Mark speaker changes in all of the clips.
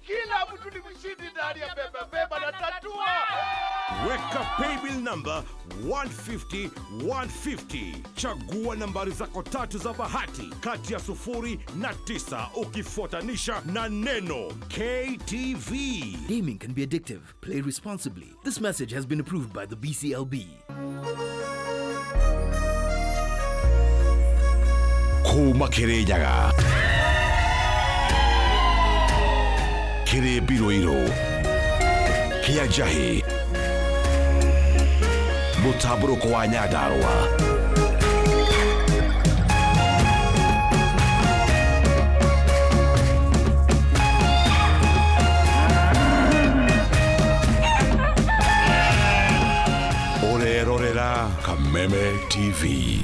Speaker 1: Kila mtu ni mshindi ndani ya beba na tatua.
Speaker 2: Weka paybill number 150-150. Chagua nambari zako 3 za bahati kati ya 0 na 9 ukifuatanisha na neno KTV.
Speaker 3: Gaming can be addictive. Play responsibly. This message has been approved by the BCLB.
Speaker 2: Kuma kirejaga. Kire biroiro. Kia jahi. Mutamburuko wa Nyadarua. Orerorera Kameme TV.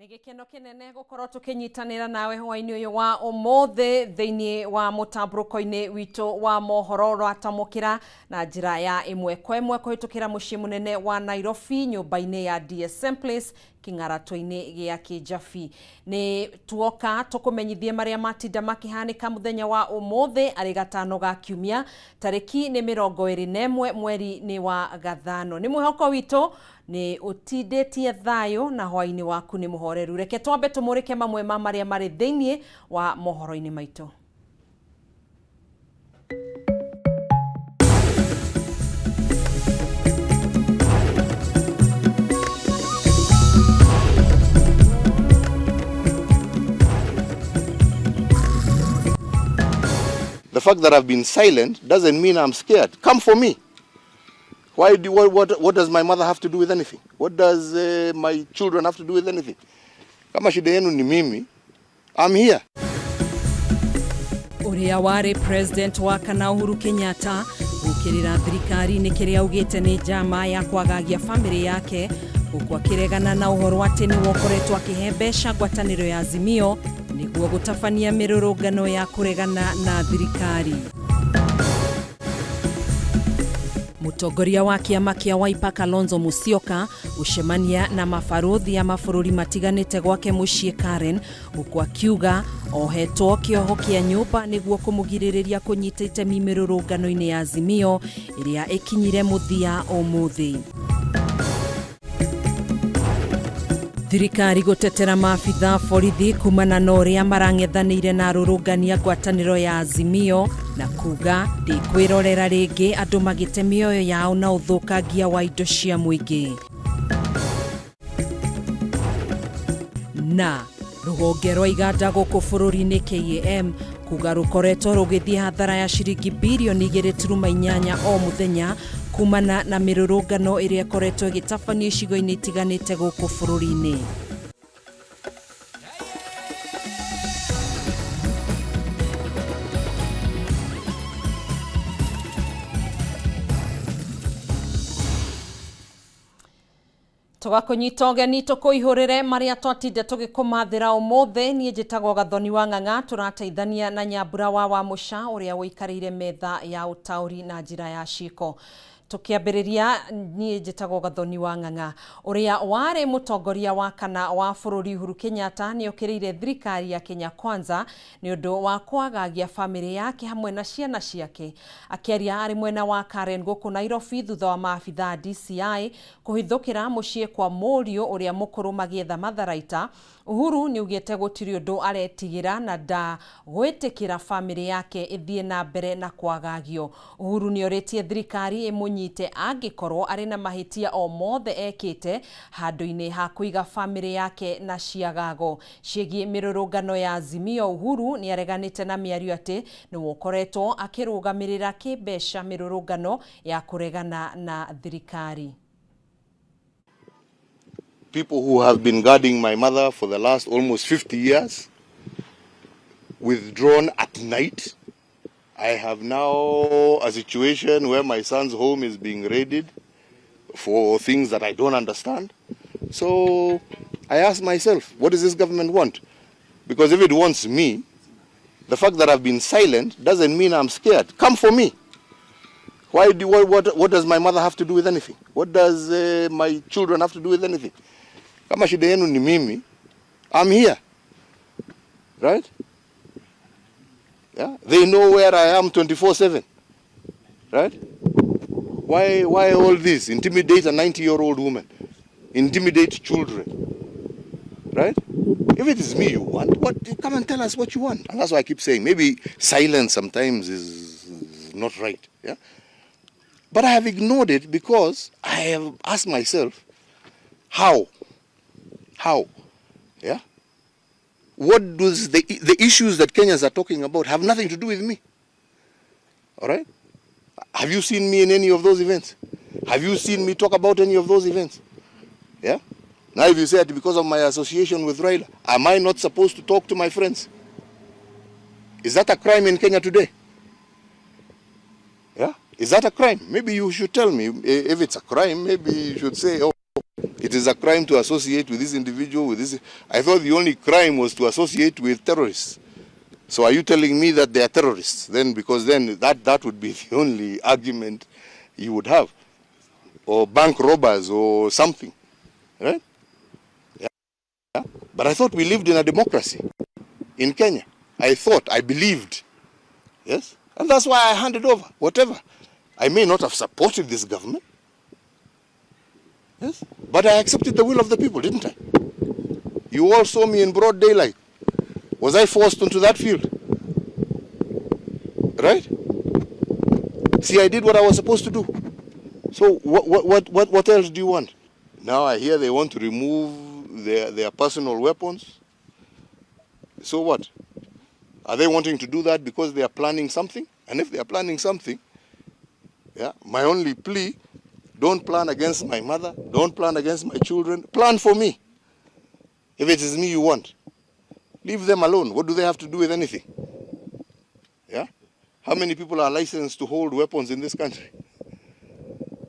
Speaker 4: Gikeno kinene gukorwo tukinyitanira nawe hwaini uyu wa umothe thiini wa mutamburuko-ini witu wa mohoro rwatamukira na njira ya imwe kwa imwe kuhitukira mucii munene wa Nairobi nyumba-ini ya DSM Place king'arato-ini gia Kijabi. Ni tuoka tukumenyithie maria matinda makihanika muthenya wa umothe ari gatano ga kiumia tariki ni 21 mweri ni wa gathano. Ni mwihoko witu ni utidetie thayo na hwaini waku ni muhoreru. Reke twambe tumurike mamwe ma maria mari thiini wa mohoro-ini maitu.
Speaker 1: The fact that I've been silent doesn't mean I'm scared. Come for me. Why do what does my mother have to do with anything? What does my children have to do with anything? Kama shida yenu ni mimi, I'm here.
Speaker 4: Uria wari president wa kana Uhuru Kenyatta ukirira thirikari ni kiria ugite ni njama ya kwagagia family yake ukwa kiregana na uhoro ati ni wokoretwa kihembesha ngwataniro ya Azimio niguo gutafania mirurungano ya kuregana na thirikari. Mutongoria wa kiama kia Wiper Kalonzo Musyoka ucemania na mabaruthi ya mabũrũri matiganĩte gwake muciĩ Karen ukwa kiuga ohetwo kioho kia nyumba niguo kumugirĩrĩria kunyita itemi mirurungano-ini ya Azimio iria ikinyire muthia umuthi. Thirikari gutetera maabitha borithi kumana na uria marang'ethanĩire na arũrũngania ngwatanĩro ya Azimio na kuga ndikwirorera ringi andu magite mioyo yao na uthukangia wa indo cia muingi. Na rũhonge rwa iganda gũkũ bũrũri-inĩ KAM kuga rukoretwo rugithie hathara ya ciringi bilioni 2.8 o muthenya kumana na mirurungano iria ikoretwo igitabanio icigo-inĩ itiganĩte gũkũ bũrũri-inĩ. Tugakunyita ugeni tukuihurire maria twatinde tugikumathira umothe. Nie njitagwo Gathoni wa Ng'ang'a, turateithania na Nyambura wa Musha uria wikarire metha ya utauri na njira ya ciko. Tukiambiriria nie njitagwo Gathoni wa Ng'ang'a uria wari mutongoria wa kana wa bũrũri Uhuru Kenyatta ni okirire thirikari ya Kenya Kwanza ni undu wa kwagagia family yake hamwe na ciana ciake. Akiaria ari mwena wa Karen gũkũ Nairobi thutha wa maabitha DCI kuhithukira muciĩ kwa Mũriũ uria mukuru magietha matharaita, Uhuru ni ugite gutiri undu aretigira na da gwitikira family yake ithie na mbere na kwagagio. Uhuru ni oritie thirikari imunyi mũnyite angĩkorwo arĩ na mahĩtia o mothe ekĩte handũ-inĩ ha kũiga famĩlĩ yake na ciagago. Ciĩgiĩ mĩrũrũngano ya Azimio, Uhuru nĩ areganĩte na mĩario atĩ nĩ ũkoretwo akĩrũgamĩrĩra kĩmbeca mĩrũrũngano ya kũregana na thirikari.
Speaker 1: People who have been guarding my mother for the last almost 50 years, withdrawn at night. I have now a situation where my son's home is being raided for things that I don't understand. So I ask myself, what does this government want? Because if it wants me, the fact that I've been silent doesn't mean I'm scared. Come for me. What does my mother have to do with anything? What does my children have to do with anything? Kama shida yenu ni mimi, I'm here. Right? Yeah? They know where I am 24/7. Right? Why all this? Intimidate a 90-year-old woman. Intimidate children. Right? If it is me you want, come and tell us what you want. And that's why I keep saying, maybe silence sometimes is not right. Yeah? But I have ignored it because I have asked myself, how? How? Yeah? What does the issues that Kenyans are talking about have nothing to do with me? All right? Have you seen me in any of those events? Have you seen me talk about any of those events? Yeah? Now if you say that because of my association with Raila, am I not supposed to talk to my friends? Is that a crime in Kenya today? Yeah? Is that a crime? Maybe you should tell me. If it's a crime, maybe you should say, oh, it is a crime to associate with this individual, with this. I thought the only crime was to associate with terrorists. So are you telling me that they are terrorists? Then, because then that would be the only argument you would have. Or bank robbers or something. Right? Yeah. But I thought we lived in a democracy in Kenya. I believed. Yes? And that's why I handed over, whatever. I may not have supported this government. Yes? But I accepted the will of the people, didn't I? You all saw me in broad daylight. Was I forced onto that field? Right? See, I did what I was supposed to do. So what else do you want? Now I hear they want to remove their personal weapons. So what? Are they wanting to do that because they are planning something? And if they are planning something, yeah, my only plea, don't plan against my mother, don't plan against my children, plan for me. If it is me you want, leave them alone. What do they have to do with anything? Yeah? How many people are licensed to hold weapons in this country?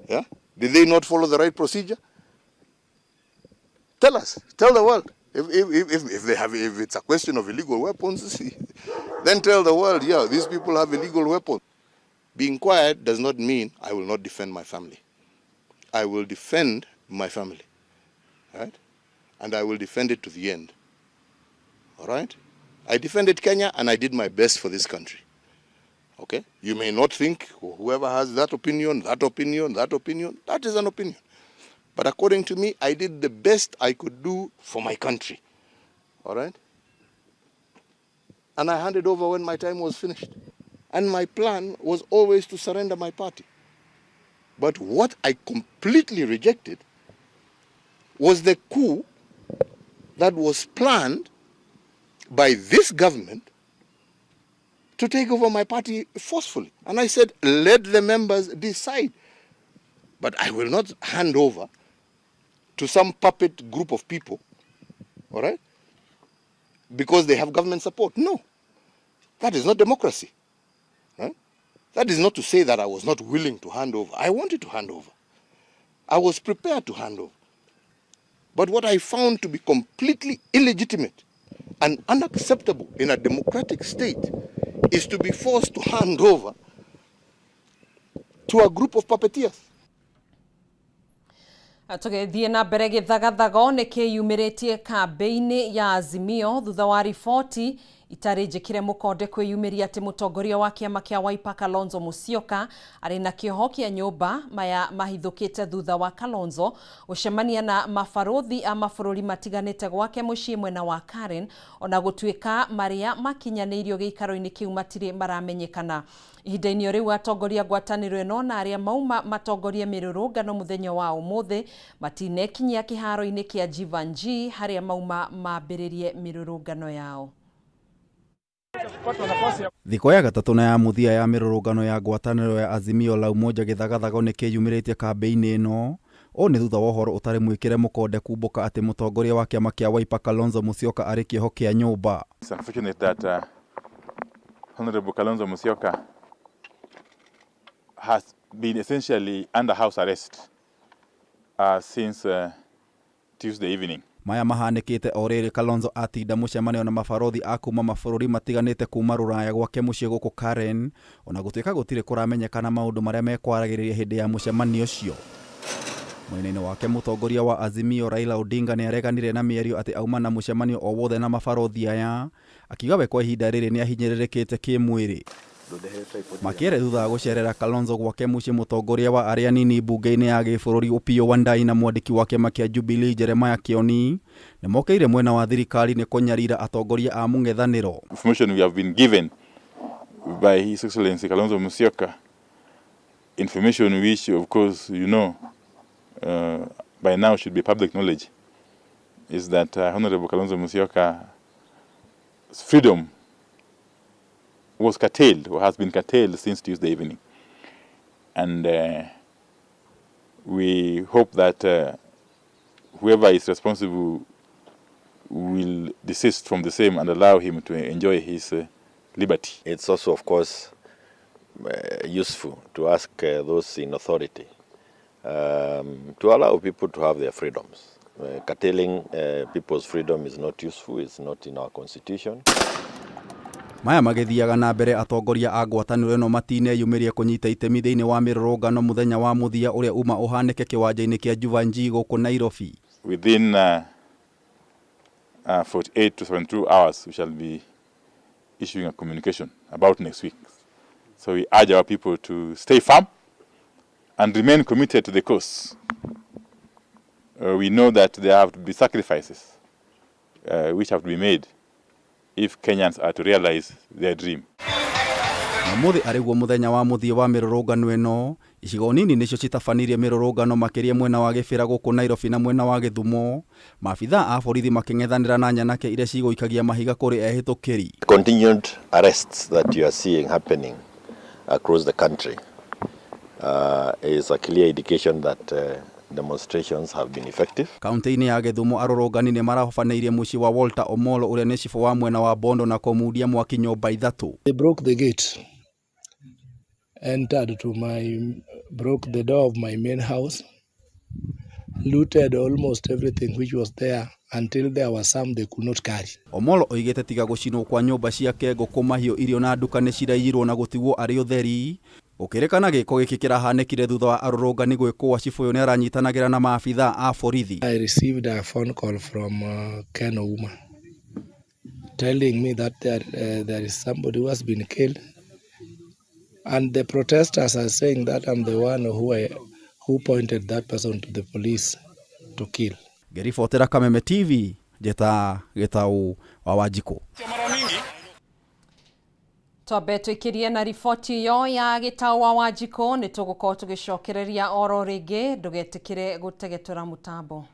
Speaker 1: Yeah? Did they not follow the right procedure? Tell us, tell the world. If it's a question of illegal weapons, then tell the world, yeah, these people have illegal weapons. Being quiet does not mean I will not defend my family. I will defend my family, right? And I will defend it to the end, all right? I defended Kenya and I did my best for this country, okay? You may not think, whoever has that opinion, that is an opinion. But according to me, I did the best I could do for my country, all right? And I handed over when my time was finished. And my plan was always to surrender my party. But what I completely rejected was the coup that was planned by this government to take over my party forcefully. And I said, let the members decide. But I will not hand over to some puppet group of people, all right, because they have government support. No, that is not democracy. Right? That is not to say that I was not willing to hand over. I wanted to hand over. I was prepared to hand over. But what I found to be completely illegitimate and unacceptable in a democratic state is to be forced to hand over to a group of puppeteers.
Speaker 4: Tũgĩthiĩ na mbere gĩthagathago nĩ kĩyumĩrĩtie kambĩ-inĩ ya Azimio thutha wa riboti itari njikire mukonde kwiyumiria ati mutongoria wa kiama kia Wiper Kalonzo Musyoka ari na kioho kia nyumba maya mahithukite thutha wa Kalonzo gucemania na mabarothi a mabũrũri matiganite gwake mucii mwena wa Karen ona gutuika maria makinyanirio giikaro-ini kiu matire maramenyekana. Ihinda-inĩ riu atongoria ngwatanĩro ĩno na aria mauma matongoria mirurungano muthenya wa umuthi matinekinyia kiharo-ini kia Jivanji haria mauma mambĩrĩrie mirurungano yao.
Speaker 5: Thiko ya gatatu na ya muthia ya mirurungano ya ngwatanĩro ya Azimio la Umoja githagathago ni kiyumĩrĩtie kambeini ĩno o ni thutha wa ũhoro ũtarĩ mwĩkĩre mũkonde kumbũka atĩ mũtongoria wa kĩama kĩa Wiper Kalonzo Musyoka arĩ kĩoho kĩa nyũmba.
Speaker 6: It's unfortunate that Honorable Kalonzo Musyoka has been essentially under house arrest since Tuesday evening.
Speaker 5: Maya mahanĩkĩte o rĩrĩ Kalonzo atinda mũcemanio na mabarothi a kuma mabũrũri matiganĩte kuma Rũraya gwake mũciĩ gũkũ Karen ona gũtuĩka gũtirĩ kũramenyekana maũndũ marĩa mekwaragĩrĩria hĩndĩ ya mũcemanio ũcio. Mwena-inĩ wake mũtongoria wa Azimio Raila Odinga nĩ areganire na mĩario atĩ auma na mũcemanio o wothe na mabarothi aya akiuga we kwa ihinda rĩrĩ nĩ ahinyĩrĩrĩkĩte kĩmwĩrĩ. Makĩere thutha wa gũcerera Kalonzo gwake mũciĩ mũtongoria wa arĩa nini mbunge-inĩ ya gĩbũrũri Opiyo Wandayi na mwandĩki wa kĩama kĩa Jubilee Jeremiah Kioni nĩ mokeire mwena wa thirikari nĩ kũnyarira atongoria a mũng'ethanĩro.
Speaker 6: Information we have been given by His Excellency Kalonzo Musyoka, information which of course by now should be public knowledge, is that Honorable Kalonzo Musyoka's freedom was curtailed or has been curtailed since Tuesday evening. And we hope that whoever is responsible will desist from the same and allow him to enjoy his liberty.
Speaker 7: It's also, of course, useful to ask those in authority to allow people to have their freedoms. Curtailing people's freedom is not useful, it's not in our constitution.
Speaker 5: Maya magĩthiaga na mbere atongoria a ngwatanĩro ĩno matineyumĩria kũnyita itemi thĩinĩ wa mĩrũrũngano mũthenya wa mũthia ũrĩa uma ũhanĩke kĩwanja-inĩ kĩa Jivanji gũkũ Nairobi.
Speaker 6: Within 48 to 72 hours we shall be issuing a communication about next week. So we urge our people to stay firm and remain committed to the cause. We know that there have to be sacrifices which have to be made if Kenyans are to realize their dream.
Speaker 5: Mũthĩ arĩguo mũthenya wa mũthia wa mĩrũrũngano ĩno, icigo nini nĩcio citabanirie mĩrũrũngano makĩria mwena wa Gĩbĩra gũkũ Nairobi na mwena wa Gĩthumo, maabitha a borithi makĩng'ethanĩra na nyanake iria cigũikagia mahiga kũrĩ ehĩtũkĩri.
Speaker 7: Continued arrests that you are seeing happening across the country is a clear indication that demonstrations have been effective.
Speaker 5: Kaunti-inĩ ya Gĩthumo arũrũngani nĩ marahobanĩirie mũciĩ wa Walter Omolo ũrĩa nĩ cibũ wa mwena wa Bondo na kũmudia mwaki nyũmba ithatũ.
Speaker 8: They broke the gate, broke the door of my main house, looted almost everything which was there until there was some they could not carry.
Speaker 5: Omolo oigĩte tiga gũcinwo kwa nyũmba ciake ngũkũ mahiũ irio na nduka nĩ ciraiyirwo na gũtigwo arĩ ũtheri. Ũkĩrĩkana gĩko gĩkĩ kĩrahanĩkire thutha wa arũrũngani gwĩkwo cibũ ũyũ nĩ aranyitanagĩra na maabitha a borithi.
Speaker 8: I received a phone call from Ken Ouma telling me that there is somebody who has been killed, and the protesters are saying that I'm the one who pointed that person to the police to kill.
Speaker 5: Ngĩribotera Kameme TV, Njeta Gĩtaũ wa Wanjikũ.
Speaker 4: Twambe tũikĩrie na riboti yo ya Gĩtaũ wa Wanjikũ nĩ tũgũkorwo tũgĩcokereria oro rĩngĩ, ndũgetĩkĩre gũtegetũra mũtambo.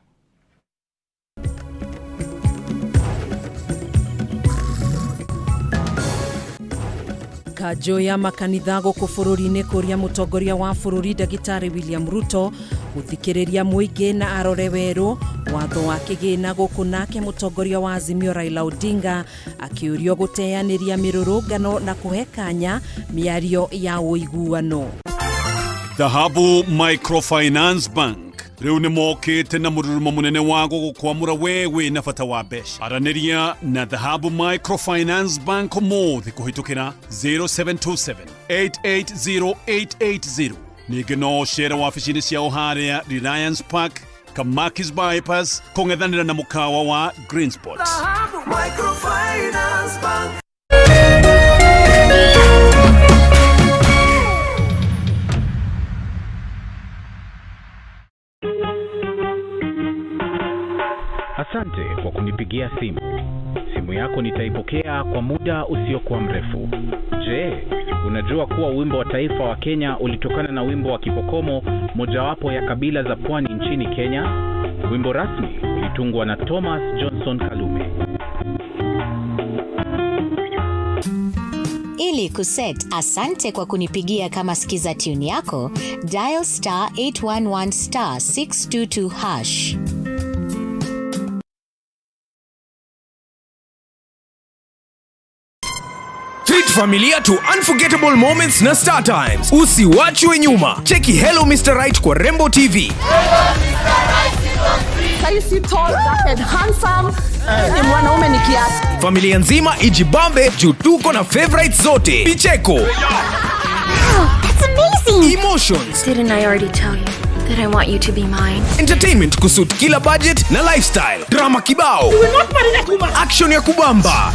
Speaker 4: Kanjũ ya makanitha gũkũ bũrũri-inĩ kũria mũtongoria wa bũrũri Ndagĩtarĩ William Ruto gũthikĩrĩria mũingĩ na arore werũ watho wa kĩgĩna gũkũ nake mũtongoria wa Azimio Raila Odinga akĩũrio gũteanĩria mĩrũrũngano na kũhe kanya mĩario ya ũiguano.
Speaker 2: Dhahabu Microfinance Bank rĩu nĩ mokĩte na mũrurumo mũnene wa gũkwamũra wewe na bata wa mbeca. Aranĩria na Dhahabu Microfinance Bank ũmũthĩ kũhĩtũkĩra 0727 880 880. Ningĩ no ũcere wabici-inĩ ciao harĩa Reliance Park, Kamakis Bypass, kũng'ethanĩra na mũkawa wa Green Spot. Dhahabu Microfinance Bank.
Speaker 9: Asante kwa kunipigia simu. Simu yako nitaipokea kwa muda usiokuwa mrefu. Je, unajua kuwa wimbo wa taifa wa Kenya ulitokana na wimbo wa Kipokomo, mojawapo ya kabila za pwani nchini Kenya? Wimbo rasmi ulitungwa na Thomas Johnson Kalume.
Speaker 10: Ili kuset asante kwa kunipigia kama skiza tune yako, dial *811 *622#.
Speaker 3: Treat familia to unforgettable moments na Star Times. Usiwachwe nyuma. Cheki Hello Mr. Right kwa Rembo TV.
Speaker 11: Saisi tall, dark and handsome. Ni mwanaume ni kiasi.
Speaker 3: Familia nzima ijibambe juu tuko na favorites zote. Picheko.
Speaker 12: Wow, that's amazing.
Speaker 3: Emotions.
Speaker 12: Didn't I already tell you that I want you to be mine?
Speaker 3: Entertainment kusut kila budget na lifestyle. Drama kibao. Action ya kubamba.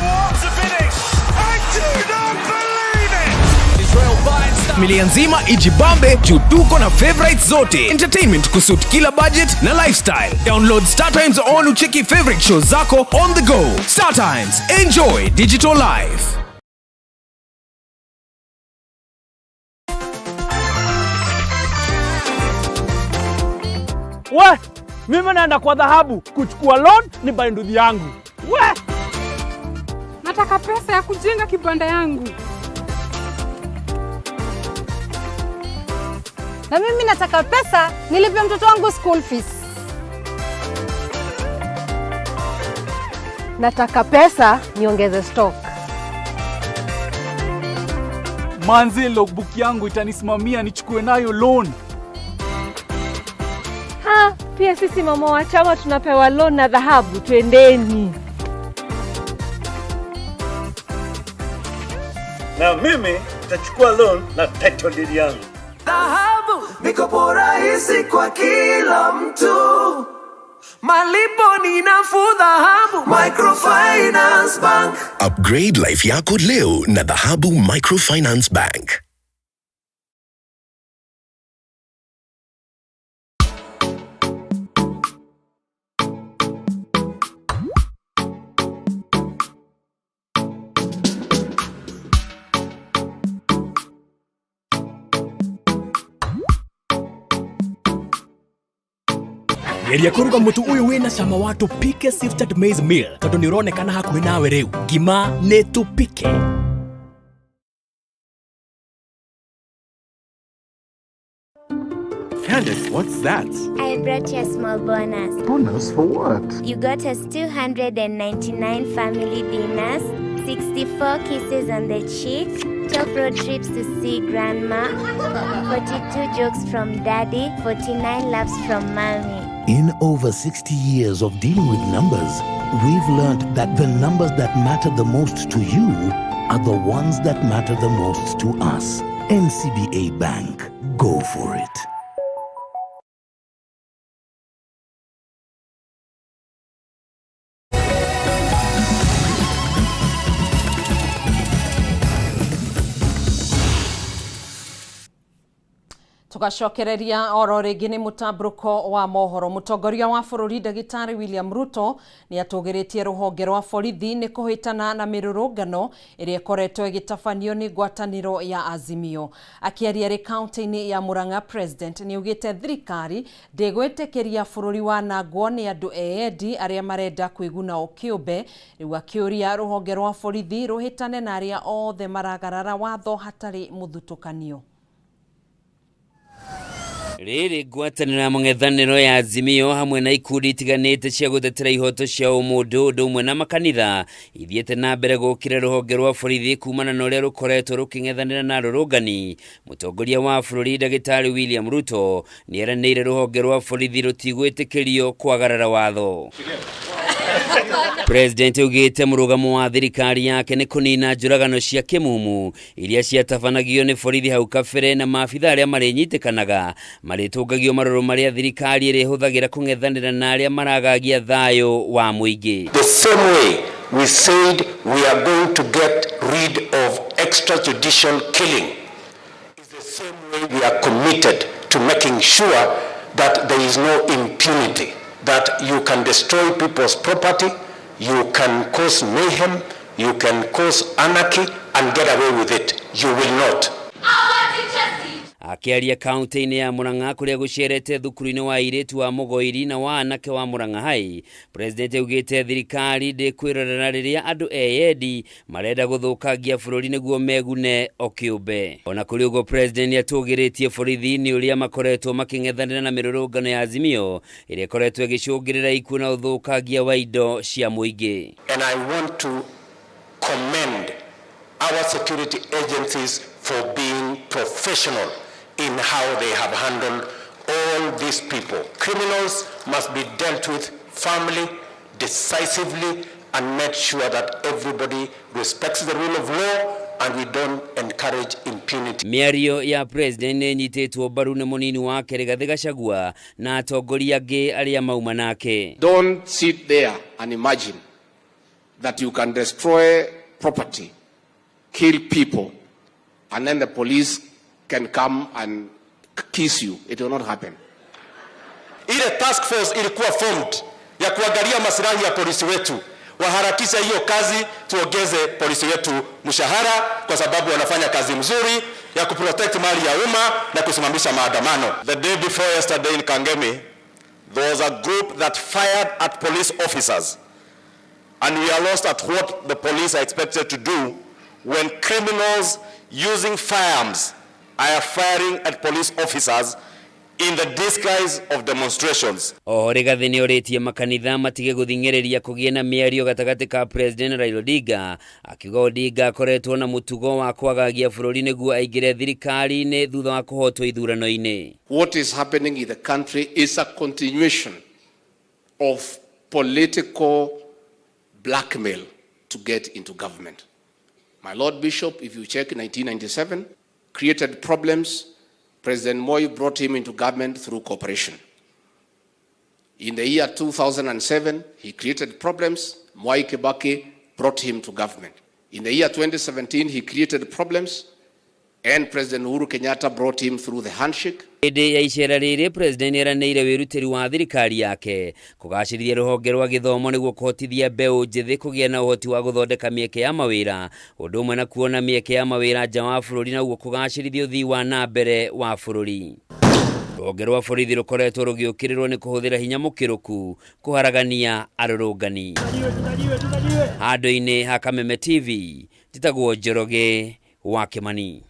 Speaker 3: Familia nzima ijibambe juu tuko na favorites zote. Entertainment kusut kila budget na lifestyle. Download Star Times on ucheki favorite shows zako on the go. Star Times, enjoy digital life.
Speaker 13: We, mimi naenda kwa dhahabu kuchukua loan ni baindudhi yangu. We,
Speaker 14: nataka pesa ya kujenga kibanda yangu.
Speaker 15: Na mimi nataka pesa nilipe mtoto wangu school fees. Nataka pesa niongeze stock.
Speaker 13: manzi logbook yangu itanisimamia nichukue nayo loan.
Speaker 15: Ha, pia sisi mama wa chama tunapewa loan na dhahabu, twendeni.
Speaker 16: Na mimi nitachukua loan na title deed yangu.
Speaker 17: Dhahabu, mikopo rahisi kwa kila mtu. Malipo ni nafuu Dhahabu Microfinance Bank.
Speaker 18: Upgrade life yako leo na Dhahabu Microfinance Bank.
Speaker 3: Geria kuruga mutu uyu wina cama wa tupike sifted maize meal tondu ni uronekana hakuhi nawe riu. Ngima ni tupike.
Speaker 19: Candace, what's that?
Speaker 20: I brought you a small bonus.
Speaker 19: Bonus for what?
Speaker 20: You got us 299 family dinners, 64 kisses on the cheek, 12 road trips to see grandma, 42 jokes from daddy, 49 laughs from mommy.
Speaker 21: In over 60 years of dealing with numbers, we've learned that the numbers that matter the most to you are the ones that matter the most to us. NCBA Bank. Go for it.
Speaker 4: Tugacokereria oro ringi ni mutamburuko wa mohoro. Mutongoria wa bururi Ndagitari William Ruto ni atugiritie ruhonge rwa borithi ni kuhitana na mirurungano iria ikoretwo igitabanio ni ngwataniro ya Azimio. Akiaria ri kaunti-ini ya Murang'a, President ni ugite thirikari ndigwitikiria bururi wa nagwo ni andu eedi aria marenda kwiguna ukiumbe. Riu akiuria ruhonge rwa borithi ruhitane na aria othe maragarara watho hatari muthutukanio.
Speaker 22: Riri ngwataniro ya mung'ethaniro ya Azimio hamwe na ikundi itiganite cia gutetera ihoto cia umundu undu umwe na makanitha ithiete na mbere gukira ruhonge rwa borithi kumana na uria rukoretwo ruking'ethanira na rurungani. Mutongoria wa bururi Ndagitari William Ruto ni eranĩire ruhonge rwa borithi rutigwitikirio kwagarara watho. President ugite murugamo wa thirikari yake ni kunina njuragano cia kimumu iria ciatabanagio ni borithi hau kabere na maabitha aria marinyitikanaga maritungagio maroro maria thirikari iri huthagira kung'ethanira na aria maragagia thayo wa muingi.
Speaker 23: The same way we said we are going to get rid of extrajudicial killing is the same way we are committed to making sure that there is no impunity, that you can destroy people's property, you can cause mayhem, you can cause anarchy and get away with it. You will not.
Speaker 22: Akiaria kaunti-inĩ ya Murang'a kuria gucerete thukuru-inĩ wa airĩtu wa Mugoiri na wa anake wa Murang'a High, President augĩte thirikari ndĩkwĩrorera rĩrĩa andũ eyendi marenda gũthũkangia bũrũri nĩguo megune o kĩũmbe. Ona kũrĩ ũguo President atũgĩrĩtie borithi nĩ ũrĩa makoretwo makĩng'ethanĩra na mĩrũrũngano ya Azimio ĩrĩa ĩkoretwo ĩgĩcũngĩrĩra ikuũ na ũthũkangia wa indo cia mũingĩ.
Speaker 23: And I want to commend our security agencies for being professional in how they have handled all these people. Criminals must be dealt with firmly, decisively, and make sure that everybody respects the rule of law and we don't encourage impunity.
Speaker 22: Mĩario ya President nĩ nyitĩtwo mbaru nĩ mũnini wake Rigathĩ Gachagua na atongoria angĩ arĩa mauma nake.
Speaker 1: Don't sit there and imagine that you can destroy property, kill people, and then the police can come and kiss you. It will not happen.
Speaker 23: Ile task force ilikuwa formed ya kuangalia maslahi ya polisi wetu. Waharakisha hiyo kazi, tuongeze polisi wetu mshahara kwa sababu wanafanya kazi mzuri ya kuprotect mali ya umma na kusimamisha maandamano. The day before yesterday in Kameme, there was a group that fired at police officers. And we are lost at what the police are expected to do when criminals using firearms are firing at police officers in the disguise of demonstrations.
Speaker 22: Rigathĩ nĩ orĩtie makanitha matige gũthing'ĩrĩria kũgĩe na mĩario gatagatĩ ka President Raila Odinga, akiuga Odinga akoretwo na mũtugo wa kwagagia bũrũri nĩguo aingĩre thirikari-inĩ thutha wa kũhotwo ithurano-inĩ.
Speaker 1: What is happening in the country is a continuation of political blackmail to get into government. My Lord Bishop, if you check 1997, created problems. President Moi brought him into government through cooperation. In the year 2007, he created problems. Mwai Kibaki brought him to government. In the year 2017, he created problems, and President Uhuru Kenyatta brought him through the handshake.
Speaker 22: Hĩndĩ ya icera rĩrĩ President nĩeranĩire wĩrutĩri wa thirikari yake kũgacĩrithia rũhonge rwa gĩthomo nĩguo kũhotithia mbeũ njĩthĩ kũgĩa na ũhoti wa gũthondeka mĩeke ya mawĩra, ũndũ ũmwe na kuona mĩeke ya mawĩra nja wa bũrũri na gũkũgacĩrithia ũthii wa na mbere wa bũrũri. Rũhonge rwa borithi rũkoretwo rũgĩũkĩrĩrwo nĩ kũhũthĩra hinya mũkĩrũku kũharagania arũrũngani. Handũ-inĩ ha Kameme TV, njĩtagwo Njoroge wa Kĩmani.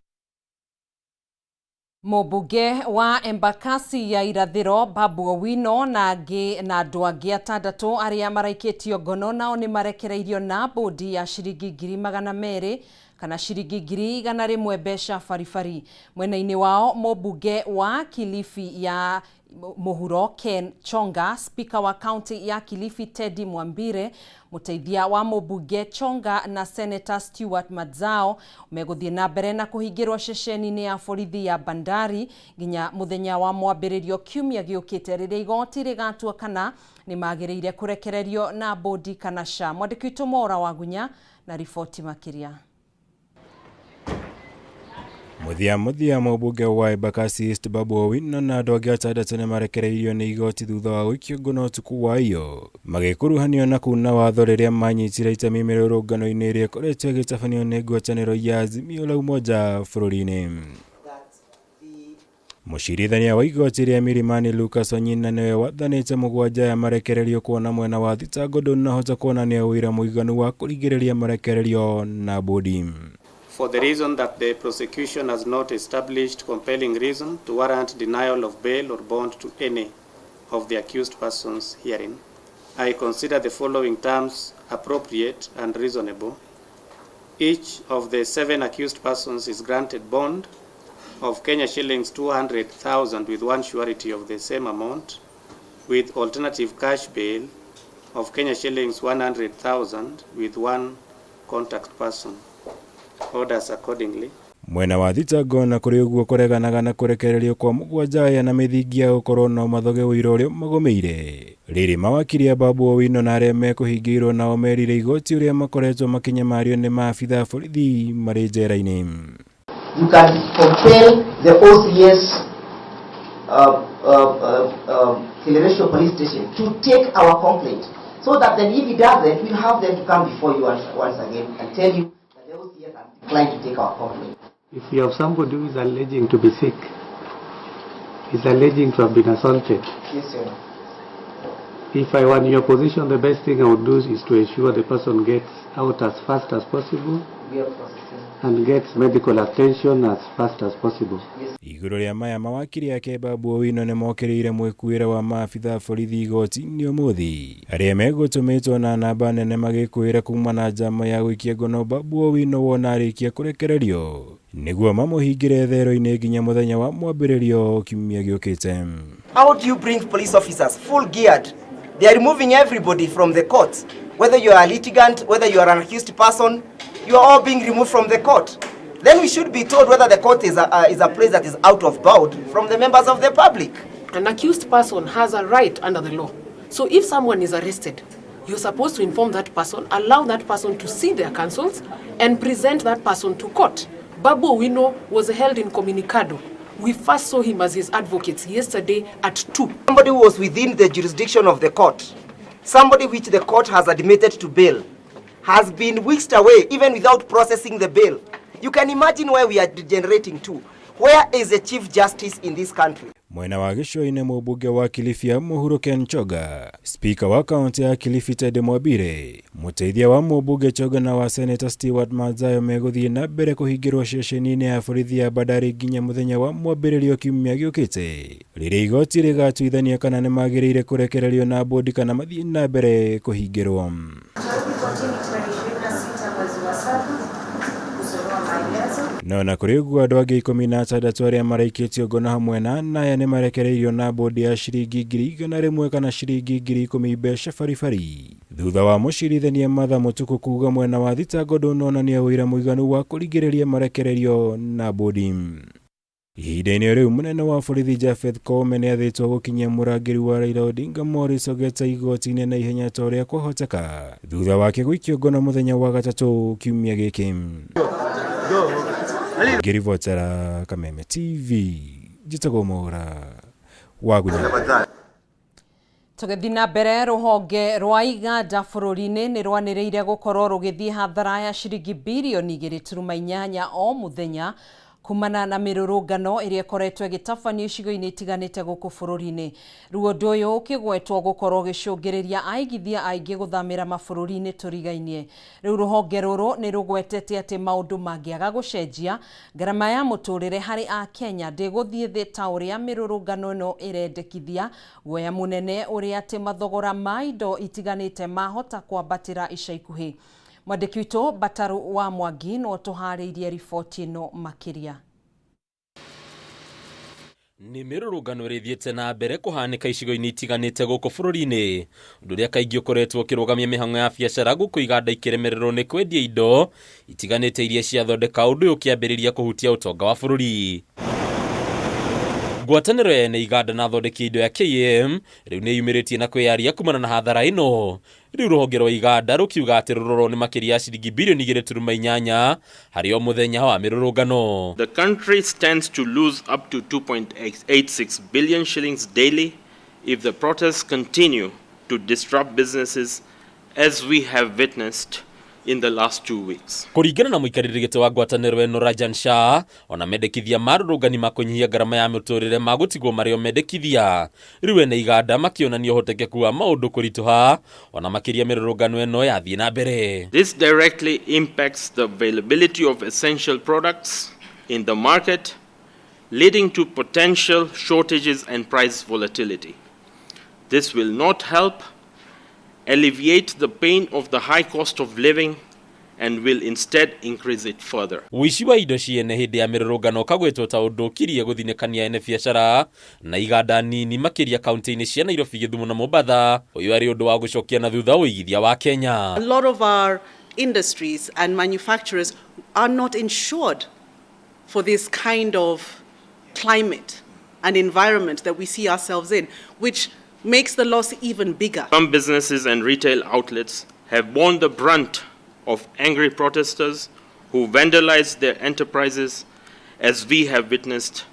Speaker 4: Mũmbunge wa Embakasi ya irathĩro Babu Owino na andũ angĩ atandatũ arĩa maraikĩtio ngono nao nĩ marekereirio na bodi ya ciringi 200,000 kana ciringi 100,000 mbeca baribari. Mwena-inĩ wao mũmbunge wa Kilifi ya Mohoro Ken Chonga, speaker wa county ya Kilifi Teddy Mwambire, muteithia wa mũmbunge Chonga na Senator Stewart Madzao megũthiĩ na mbere na kũhingĩrwo ceceni-inĩ ya borithi ya Bandari nginya mũthenya wa mwambĩrĩrio kiumia gĩũkĩte rĩrĩa igoti rĩgatua kana nĩ magĩrĩire kũrekererio na bodi kana ca. Mwandĩki witũ Mohoro wa Gunya na riboti makĩria.
Speaker 6: Muthia mũmbunge wa Embakasi East Babu Owino na andũ angĩ atandatũ nĩ marekereirio nĩ igoti thutha wa gũikio ngono ũtukũ wa iyo, magĩkuruhanio na kuna watho rĩrĩa manyitire itemi mĩrũrũngano-inĩ ĩrĩa ĩkoretwo ĩgĩtabanio nĩ ngwatanĩro ya Azimio la Umoja bũrũri-inĩ. Mũcirithania wa igoti rĩa Milimani Lucas Onyina nĩwe wathanĩte mũgwanja ya marekererio kuona mwena wa thitango ndũnahota kuonania ũira mũiganu wa kũringĩrĩria marekererio na bodi.
Speaker 7: For the reason that the prosecution has not established compelling reason to warrant denial of bail or bond to any of the accused persons herein, I consider the following terms appropriate and reasonable. Each of the 7 accused persons is granted bond of Kenya shillings 200,000 with one surety of the same amount, with alternative cash bail of Kenya shillings 100,000 with one contact person. Orders accordingly.
Speaker 6: Mwena wa thitango na kũrĩ ũguo kũreganaga na kũrekererio kwa mũgwanja aya na mĩthingi ya gũkorwo na mathoge ũira ũrĩa magũmĩire. Rĩrĩ mawakiri a Babu Owino na arĩa mekũhingĩirwo nao merire igoti ũrĩa makoretwo makinyamario nĩ maabitha borithi marĩ njera-inĩ.
Speaker 24: You can compel the OCS
Speaker 2: Kileresho police station to take our complaint, so that then if he doesn't, we'll have them to come before you once again and tell you that the OCS has declined to take our complaint.
Speaker 5: If you have somebody who is alleging to be sick, is alleging to have been assaulted.
Speaker 2: Yes, sir.
Speaker 5: If I were in your position, the best thing I would do is to ensure the person gets out as fast as possible and gets medical attention as fast as possible.
Speaker 6: Iguru ria maya mawakiri ake Babu Owino ni mokiriire mwikuira wa maabitha borithi igoti-ini umuthi aria megutumitwo na namba nene magikuira kuma na njama ya gwikia ngono Babu Owino wona arikia kurekererio niguo mamuhingire thero-ini nginya muthenya wa mwambiririo kiumia giukite.
Speaker 8: How do you bring police officers full geared? They are removing everybody from the court. Whether you are a litigant, whether you are an accused person, you are all being removed from the court. Then we should be told whether the court is a place that is out of bound from the members of the public.
Speaker 24: An accused person has a right under the law. So if someone is arrested, you're supposed to inform that person, allow that person to see their counsels, and present that person to court. Babu Owino was held in Communicado. We first saw him as his advocates yesterday at 2.
Speaker 8: Somebody who was within the jurisdiction of the court, somebody which the court has admitted to bail, has been whisked away even without processing the bail. You can imagine where we are degenerating to. Where is the Chief Justice in this country?
Speaker 6: Mwena wa Gicũa-inĩ mũmbunge wa Kilifi Mohoro Choga, spika wa kaunti ya Kilifi Ted Mwambire, mũteithia wa mũmbunge Choga na wa Senator Stewart Madzayo megũthiĩ na mbere kũhingĩrwo ceceni-inĩ ya borithi ya Bandari nginya mũthenya wa mwambĩrĩrio kiumia gĩũkĩte, rĩrĩa igoti rĩgatuithania kana nĩ magĩrĩire kũrekererio na mbũndi kana mathiĩ na mbere kũhingĩrwo. No na kuri uguo andu angi 16 aria maraikitio ngono hamwe na aya ni marekereirio na bodi ya ciringi 100,000 kana ciringi 10,000 mbeca baribari thutha wa mucirithania Matha Mutuku kuuga mwena wa thitango ndunonania wira muiganu wa kurigiriria marekererio na bodi. Ihinda-inĩ rĩu munene wa borithi Japheth Kameme nĩ athĩtwo gũkinyia mũrangĩri wa Raila Odinga Morris Ogeta igoti-inĩ na ihenya ta ũrĩa kwahoteka thutha wake gũikio ngono mũthenya wa gatatũ kiumia gĩkĩ. Ngĩribotera Kameme TV, njĩtagwo Mohoro wa Gunya.
Speaker 4: Tũgĩthiĩ na mbere, rũhonge rwa iganda bũrũri-inĩ nĩ rwanĩrĩire gũkorwo rũgĩthiĩ hathara ya ciringi birioni 2.8 o mũthenya kumana na mĩrũrũngano ĩrĩa ĩkoretwo ĩgĩtabanio icigo-inĩ itiganĩte gũkũ bũrũri-inĩ. Rĩu ũndũ ũyũ ũkĩgwetwo gũkorwo ũgĩcũngĩrĩria aigithia aingĩ gũthamĩra mabũrũri-inĩ tũrigainie. Rĩu rũhonge rũrũ nĩ rũgwetete atĩ maũndũ mangĩaga gũcenjia, ngarama ya mũtũrĩre harĩ Akenya ndĩgũthiĩ thĩ ta ũrĩa mĩrũrũngano ĩno ĩrendekithia, guoya mũnene ũrĩa atĩ mathogora ma indo itiganĩte mahota kwambatĩra ica ikuhĩ. Mwandĩki witũ Bataru wa Mwangi no tũharĩirie riboti ĩno makĩria.
Speaker 25: Nĩ mĩrũrũngano ĩrĩthiĩte na mbere kũhanĩka icigo-inĩ itiganĩte gũkũ bũrũri-inĩ, ũndũ ũrĩa kaingĩ ũkoretwo ũkĩrũgamia mĩhang'o ya biacara gũkũ iganda ikĩremererwo nĩ kwendia indo itiganĩte iria ciathondeka, ũndũ ũyũ ũkĩambĩrĩria kũhutia ũtonga wa bũrũri. Ngwatanĩro ya ene iganda na athondeki indo ya KM rĩu nĩ yumĩrĩtie na kwĩyaria kumana na hathara ĩno. Rĩu rũhonge rwa iganda rũkiuga atĩ rũrorwo nĩ makĩria ya ciringi birioni 2.8 harĩ o mũthenya wa mĩrũrũngano.
Speaker 26: The country stands to lose up to 2.86 billion shillings daily if the protests continue to disrupt businesses as we have witnessed in the last 2 weeks.
Speaker 25: Kũringana na mũikarĩri gĩtĩ wa ngwatanĩro ĩno Rajan Shah, ona mendekithia marũrũngani makũnyihia ngarama ya mũtũrĩre magũtigwo marĩ o mendekithia. Rĩu ene iganda makĩonania ũhotekeku wa maũndũ kũritũha, ona makĩria mĩrũrũngano ĩno yathiĩ na mbere.
Speaker 26: This directly impacts the availability of essential products in the market, leading to potential shortages and price volatility. This will not help alleviate the pain of the high cost of living and will instead increase it further.
Speaker 25: Ũici wa indo ciene hĩndĩ ya mĩrũrũngano kagwetwo ta ũndũ ũkirie gũthinĩkania ene biacara na iganda nini makĩria kaunti-inĩ cia Nairobi, Gĩthumo na Mombasa. Ũyũ arĩ ũndũ wa gũcokia na thutha ũigithia wa Kenya.
Speaker 27: A lot of our industries and manufacturers are not insured for this kind of climate and environment that we see ourselves in, which makes the loss even bigger.
Speaker 26: Some businesses and retail outlets have borne the brunt of angry protesters who vandalized their enterprises, as we have witnessed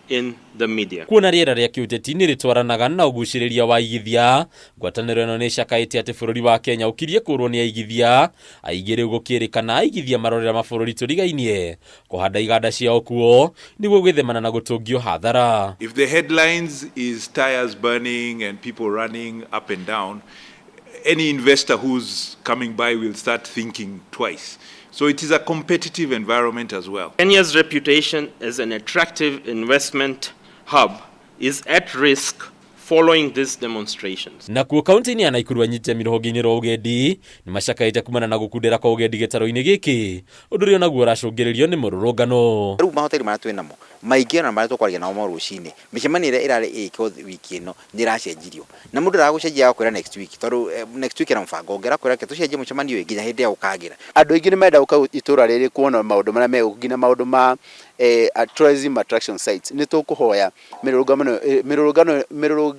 Speaker 26: in the media.
Speaker 25: Kuona riera ria kiuteti ni ritwaranaga na uguciriria wa igithia, ngwataniro ino ni cakaite ati bururi wa Kenya ukirie kurwo ni igithia, aigire gukirikana igithia marorera mabururi turigainie kuhanda iganda ciao kuo niguo gwithemana na gutungio hathara.
Speaker 9: If the headlines is tires burning and people running up and down, any investor who's coming by will start thinking twice. So it is a competitive environment as well.
Speaker 26: Kenya's reputation as an attractive investment hub is at risk following these demonstrations.
Speaker 25: Na kuo kaunti ni anaikuru anyite mirohogi-ini ro ugendi ni macakaite kumana na gukundira kwa ugendi gitaro-ini giki undu rio naguo racungiririo ni mururungano.
Speaker 10: Riu mahoteli mara twinamo maingi na mara twakwaria nao rucini micemani ire irari iko wiki ino niracenjirio na mundu aragucenjia akwira next week tondu next week na mfango ongera kwira ke tucenjie mucemani uyu nginya hindi ya ukagira
Speaker 11: andu aingi ni menda uka itura riri kuona maundu maria megugina maundu ma tourism attraction sites ni tukuhoya mirurungano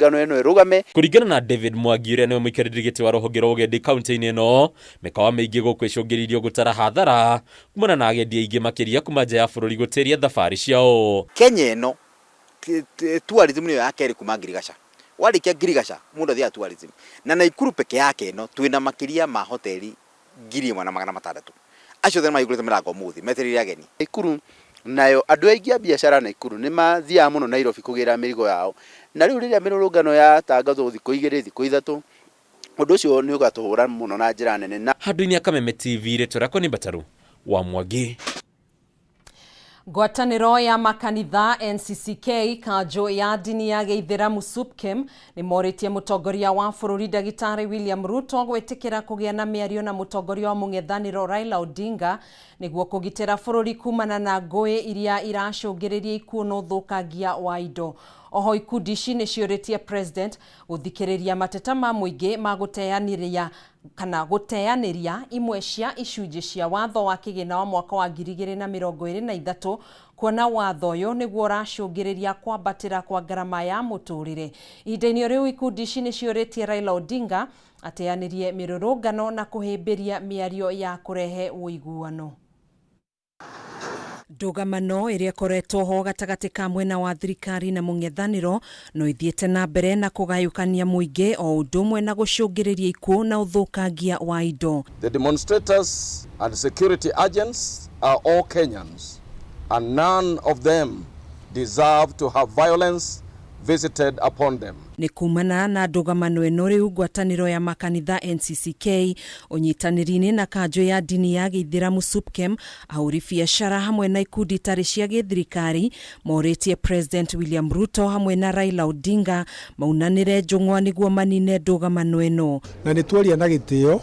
Speaker 11: eno irugame.
Speaker 25: Kuringana na David Mwangi uria niwe muikariri giti wa ruhonge rwa ugendi kaunti-ini ino mikawa maingi gukwicungiririo gutara hathara kumana na agendi aingi makiria kuma nja ya bururi gutiria thabari ciao.
Speaker 10: Kenya ino tourism ni ya keri kuma Girigaca warikia Girigaca mundu thia tourism na Naikuru peke yake ino twina makiria ma hoteli 1,600 acio thema igurite mirango muthi meteriria ageni
Speaker 11: Naikuru nayo andu aingi a biashara Naikuru ni mathia muno Nairobi kugira mirigo yao na riu riria mirurungano ya tangatho thikũ 2 thikũ 3 undu ucio ni ugatuhura muno na njira nene. Na
Speaker 25: handu-ini ya Kameme TV retorako ni Bataru wa Mwangi.
Speaker 4: Ngwatanĩro ya makanitha NCCK kanjo ya dini ya Gĩithĩramu SUPKEM nĩ morĩtie mũtongoria wa bũrũri Ndagĩtarĩ William Ruto gwĩtĩkĩra kũgĩa na mĩario na mũtongoria wa mũng'ethanĩro Raila Odinga nĩguo kũgitĩra bũrũri kumana na ngũĩ iria iracũngĩrĩria ikuũ na ũthũkangia wa indo. Oho ikundi ici nĩ ciũrĩtie president gũthikĩrĩria mateta ma mũingĩ ma gũteanĩria imwe cia icunjĩ cia watho wa kĩgĩna wa mwaka wa 2023 kuona watho ũyũ nĩguo ũracũngĩrĩria kwambatĩra kwa ngarama ya mũtũrĩre. Ihinda-inĩ rĩu ikundi ici nĩ ciũrĩtie Raila Odinga ateanĩrie mĩrũrũngano na kũhĩmbĩria mĩario ya kũrehe ũiguano. Ndũgamano iria koretwo ho gatagatĩ ka mwena wa thirikari na mũng'ethanĩro no ithiĩte na mbere na kũgayũkania mũingĩ o ũndũ ũmwe na gũcũngĩrĩria ikuũ na ũthũkangia wa indo.
Speaker 12: The demonstrators and security agents are all Kenyans and none of them deserve to have violence visited upon them.
Speaker 4: Ni kumana na ndũgamano ĩno rĩu ngwatanĩro ya makanitha NCCK ũnyitanĩri-inĩ na kanjo ya dini ya Gĩithĩramu SUPKEM ahũri biacara hamwe na ikundi itarĩ cia gĩthirikari morĩtie President William Ruto hamwe na Raila Odinga maunanĩre njũng'wa nĩguo manine ndũgamano ĩno.
Speaker 13: Na nĩ tuoria na gĩtĩo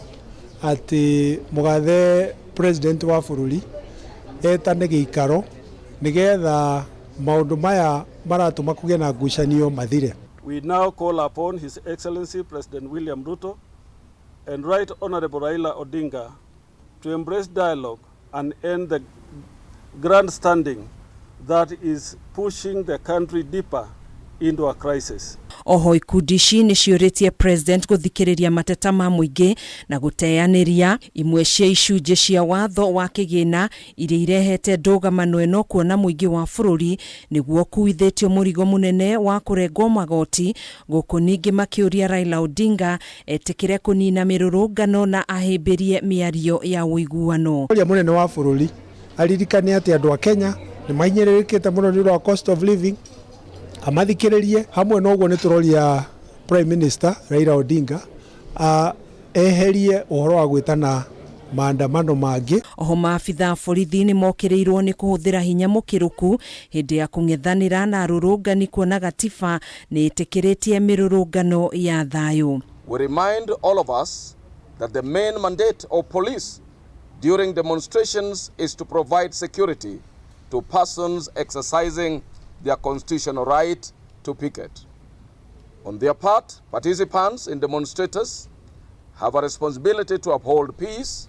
Speaker 13: atĩ mũgathe president wa bũrũri etane gĩikaro nĩgetha maundu maya maratuma kũgĩa na ngucanio mathire.
Speaker 14: We now call upon His Excellency President William Ruto and Right Honorable Raila Odinga to embrace dialogue and end the grandstanding that is pushing the country deeper into a crisis.
Speaker 4: Oho ikundi ici nĩ ciũrĩtie president gũthikĩrĩria mateta ma mũingĩ na gũteanĩria imwe cia icunjĩ cia watho wa kĩgĩna iria irehete ndũgamano ĩno kuona mũingĩ wa bũrũri nĩguo kuithĩtio mũrigo mũnene wa kũrengwo magoti gũkũ ningĩ makĩũria Raila Odinga etĩkĩre kũnina mĩrũrũngano na ahĩmbĩrie mĩario ya ũiguano.
Speaker 13: Mũtongoria mũnene wa bũrũri aririkane atĩ andũ a Kenya nĩ mahinyĩrĩrĩkĩte mũno nĩ ũndũ wa cost of living amathikĩrĩrie hamwe na ũguo nĩ tũroria Prime Minister Raila Odinga eherie ũhoro wa gwĩtana maandamano mangĩ.
Speaker 4: Oho maabitha borithi nĩ mokĩrĩirwo nĩ kũhũthĩra hinya mũkĩrũku hĩndĩ ya kũng'ethanĩra na arũrũngani kuona gatiba nĩ ĩtĩkĩrĩtie mĩrũrũngano ya thayũ.
Speaker 12: We remind all of us that the main mandate of police during demonstrations is to provide security to persons exercising their constitutional right to picket. On their part, participants in demonstrators have a responsibility to uphold peace,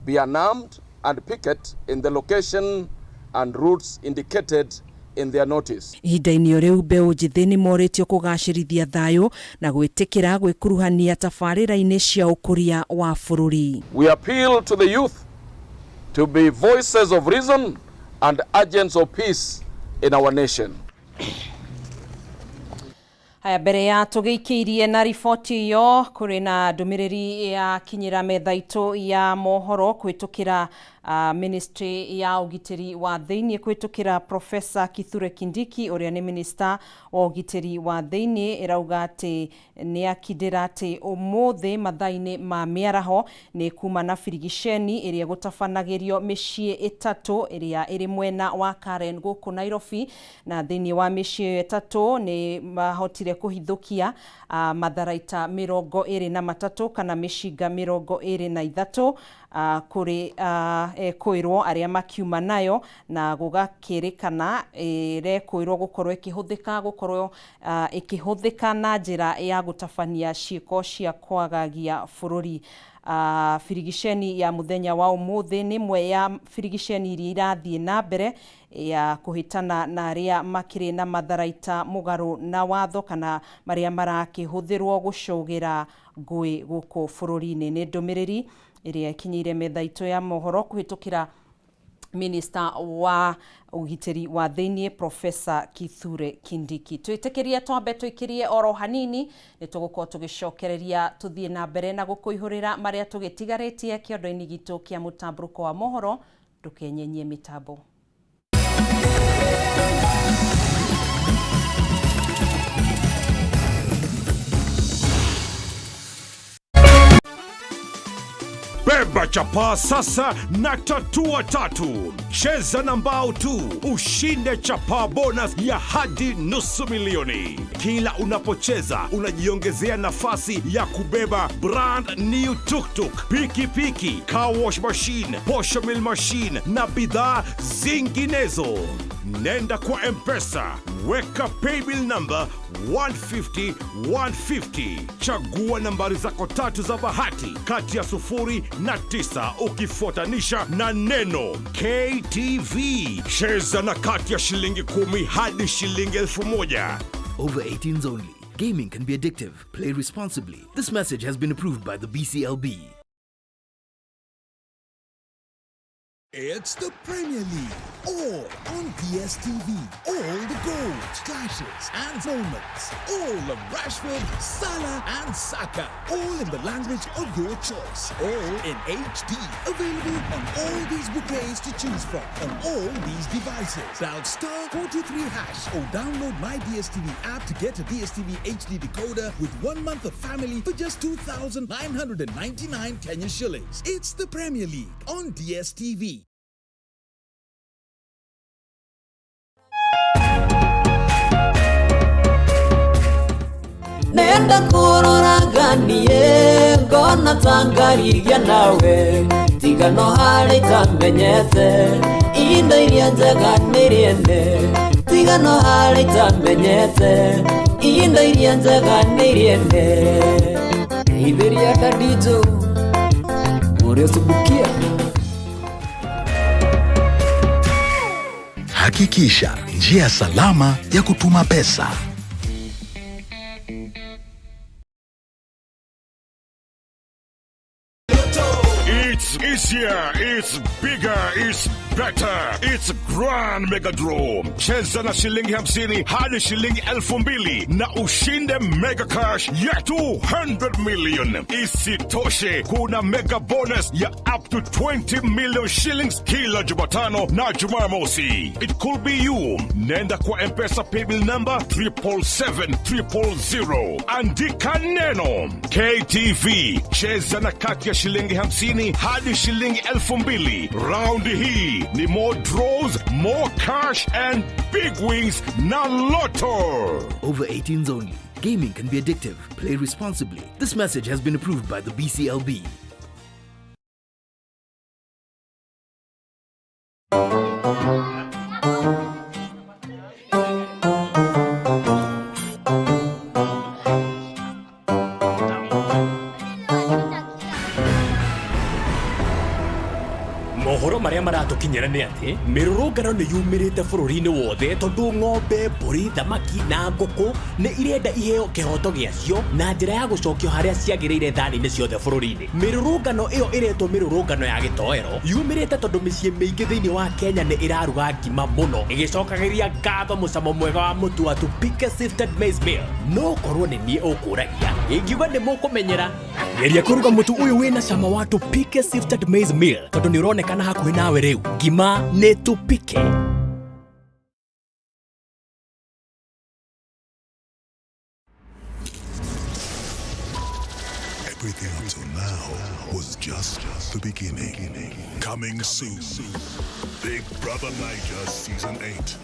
Speaker 12: be unarmed, and picket in the location and routes indicated in their notice.
Speaker 4: Ihinda-inĩ rĩu mbeũ njĩthĩ nĩ morĩtio kũgacĩrithia thayũ na gwĩtĩkĩra gwĩkuruhania tabarĩra-inĩ cia ũkũria wa bũrũri.
Speaker 12: We appeal to the youth to be voices of reason and agents of peace in our nation.
Speaker 4: Haya, mbere ya tugiikirie na riboti iyo kuri na ndumiriri ya kinyira metha itu ya mohoro kwitukira ministry ya ugitiri wa thiini kwitukira Professor Kithure Kindiki uria ni minister wa ugitiri wa thiini irauga ati ni akidira ati umuthi mathaini ma miaraho ni kuma na firigisheni iria gutafanagirio micii itatu iria iri mwena wa Karen guku Nairobi, na thiini wa micii itatu ni mahotire kuhithukia matharaita 23 kana mishinga 23 kuri kwirwo aria makiuma nayo, na gugakirikana kwirwo gukorwo ikihuthika na njira ya gutafania ciiko cia kwagagia bururi. Firigisheni ya muthenya wa umuthi ni mwe ya firigisheni iria irathie na mbere ya kuhitana na aria makiri na matharaita mugaru na watho kana maria marakihuthirwo gucugira ngui guku bururi-ini. Ni ndumiriri iria kinyire metha itu ya mohoro kuhitukira Minister wa ugitiri wa thiini Professor Kithure Kindiki. Twitikirie twambe twikirie oro hanini ni tugukorwo tugicokereria tuthie na mbere na gukuihurira maria tugitigarĩtie kĩondo-inĩ gitu kia Mutamburuko wa mohoro. Ndukenyenyie mitambo.
Speaker 3: Beba chapa sasa na tatua tatu. Cheza na mbao tu, ushinde chapa bonus ya hadi $500,000. Kila unapocheza, unajiongezea nafasi ya kubeba brand new tuk-tuk, piki-piki, car wash machine, posho mill machine na bidhaa zinginezo. Nenda kwa M-Pesa, weka paybill number 150-150. Chagua nambari zako tatu za bahati kati ya 0 na 9 ukifuatanisha na neno KTV. Cheza na kati ya shilingi 10 hadi shilingi 1,000.
Speaker 15: Over 18s only. Gaming can be addictive. Play responsibly. This message has been approved by the BCLB.
Speaker 16: It's the Premier League, all on DSTV. All the goals, clashes and moments. All of Rashford, Salah and Saka. All in the language of your choice. All in HD. Available on all these bouquets to choose from on all these devices. Dial *423# or download my DSTV app to get a DSTV HD decoder with 1 month of family for just 2,999 Kenya shillings. It's the Premier League on DSTV.
Speaker 17: Nenda kuroraganie ngona tangariria nawe tigano hari tamenyete indo iria njega niriende tigano hari tamenyete indo iria njega niriende iberia dadijo uresubukia.
Speaker 21: Hakikisha njia salama ya kutuma pesa.
Speaker 3: It's easier, it's bigger, it's better. It's Grand Mega Draw. Cheza na shilingi 50 hadi shilingi 2,000 na ushinde mega cash ya 200 million. Isitoshe, kuna mega bonus ya up to 20 million shillings kila Jumatano na Jumamosi. It could be you. Nenda kwa M-Pesa paybill number 777-000. Andika neno KTV. Cheza na kati ya shilingi 50 hadi shilingi 2,000. Round hii ni more draws, more cash and big wings na Lotto.
Speaker 15: Over 18s only. Gaming can be addictive. Play responsibly. This message has been approved by the BCLB.
Speaker 1: Mohoro maria maratukinyira ni ati mirurungano ni yumirite bururi-ini wothe tondu ng'ombe, mburi, thamaki na nguku ni irenda iheo kihoto giacio na njira ya gucokio haria ciagiriire thani-ini ciothe bururi-ini. Mirurungano iyo iretwo mirurungano ya gitoero yumirite tondu micii miingi thiini wa Kenya ni iraruga ngima muno igicokagiria ngatho mucamo mwega wa mutu wa Tupike Sifted Maize Meal. No korwo ni nie ukuragia ingiuga ni mukumenyera geria kuruga mutu uyu wina cama wa Tupike Sifted Maize Meal tondu ni uronekana hakuhi nawe riu. Ngima ni Tupike.
Speaker 16: Everything up till now was just the beginning. Coming soon, Big Brother Niger Season 8.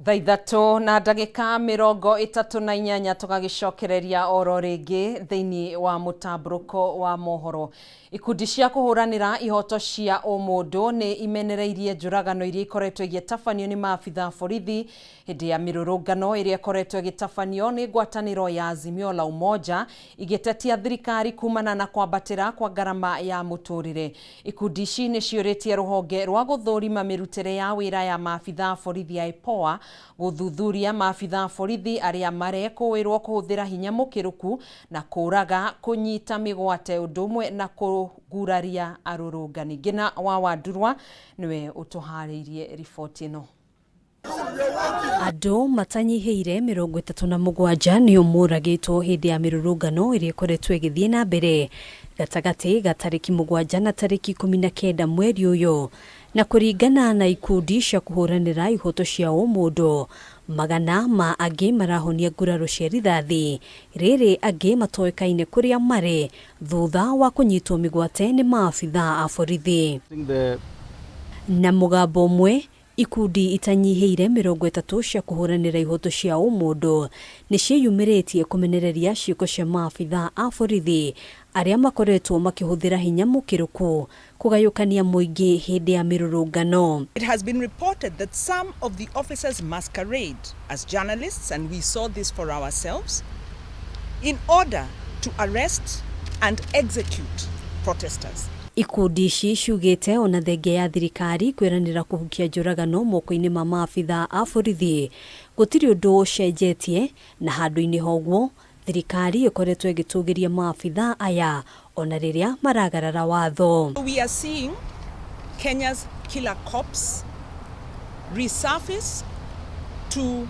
Speaker 4: Thaithatu na ndagika 38 tugagicokereria oro ringi thiini wa mutamburuko wa mohoro. Ikundi cia kuhuranira ihoto cia umundu ni imenereirie njuragano iria ikoretwo igitafanio ni maabitha borithi hindi ya mirurungano iria ikoretwo igitafanio ni ngwataniro ya Azimio la Umoja igitetia thirikari kumana na kwambatira kwa garama ya muturire. Ikundi ici ni ciuritie ruhonge rwa guthurima mirutire ya wira ya maabitha borithi ya IPOA guthuthuria maabitha borithi aria marekuirwo kuhuthira hinya mukiruku na kuraga kunyita migwate undumwe na kuguraria arurungani. Ngina wa Wandurwa niwe utuhariirie riboti ino. Andu matanyihiire 37 ni umuragitwo hindi ya mirurungano iria ikoretwo igithie na mbere gatagati ga tariki 7 na tariki 19 mweri uyu, na kuringana na ikundi cia kuhuranira ihoto cia umundu magana ma angi marahonia nguraro cia rithathi, riri angi matoekaine kuria mari thutha wa kunyitwo migwate ni maabitha a borithi. Na mugambo umwe ikundi itanyihiire 30 cia kuhuranira ihoto cia umundu ni ciiyumiritie kumenereria ciiko cia maabitha a borithi aria makoretwo makihuthira hinya mukiruku kugayukania muingi hindi ya mirurungano.
Speaker 7: It has been reported that some of the officers masquerade as journalists, and we saw this for ourselves, in order to arrest and execute protesters.
Speaker 4: Ikundi ici ciugite ona thenge ya thirikari kwiranira kuhukia njuragano moko-ini ma maabitha a borithi gutiri undu ucenjetie, na handu-ini hoguo thirikari ikoretwo igitugiria maabitha aya ona riria maragarara watho.
Speaker 7: We are seeing Kenya's killer cops resurface to